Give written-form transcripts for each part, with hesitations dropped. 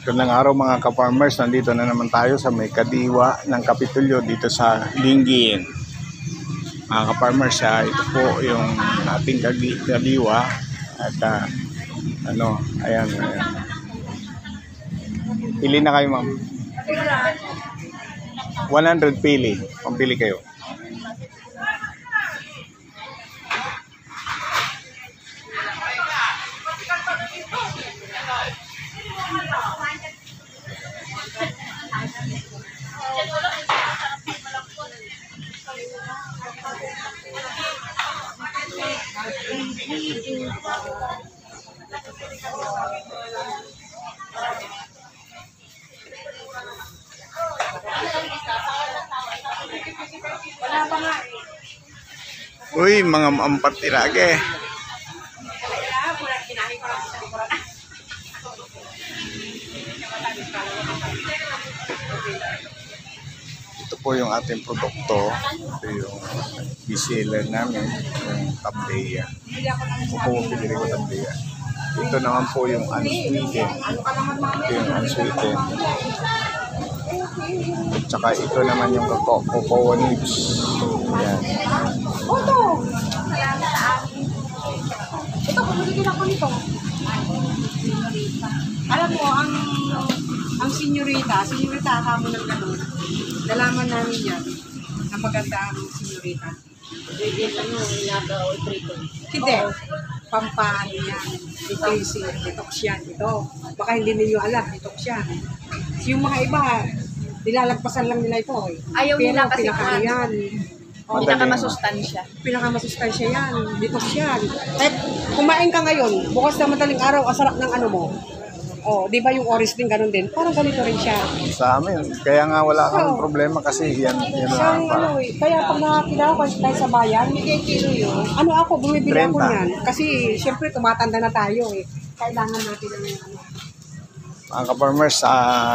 Magandang araw mga ka-farmers, nandito na naman tayo sa may kadiwa ng Kapitolyo dito sa Lingayen. Mga ka-farmers, ito po yung ating kadiwa at ayan. Pili na kayo ma'am. 100 pili. Pampili kayo. Uy, mga ampat tirage. Ito po yung ating produkto. Ito yung bestseller namin, yung Tableya. Pupili ko Tableya. Ito naman po yung unsweetened. Ito yung unsweetened. At saka ito naman yung cocoa nibs. Ayan. Ito, kumigil ako nito. Alam mo, ang senyorita ka mo ng gano'n. Nalaman namin yan na maganda ang senyorita. Hindi. Pampano yan. Detox yan. Ito. Baka hindi ninyo alam, detox yan. Yung mga iba, nilalagpasan lang nila ito. Ayaw nila kasi yan. Pinakamasustansya yan. Detox yan. At kumain ka ngayon, bukas na madaling araw, ang sarap ng ano mo. Oh, di ba yung oris din ganun din? Parang ganito rin siya. Sa amin, kaya nga wala kang problema kasi yan lang. Kaya pag nakakilala ko tayo sa bayan, kilo yun. Ano ako, bumibili 30. ako niyan. Kasi syempre tumatanda na tayo eh. Kailangan natin ng Mga ka-farmers,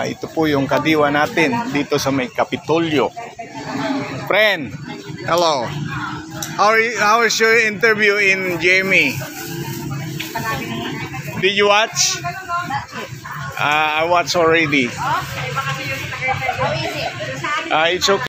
ito po yung kadiwa natin dito sa may Kapitolyo. Friend, hello. How is your interview in Jamie? Did you watch? I watched already. It's okay.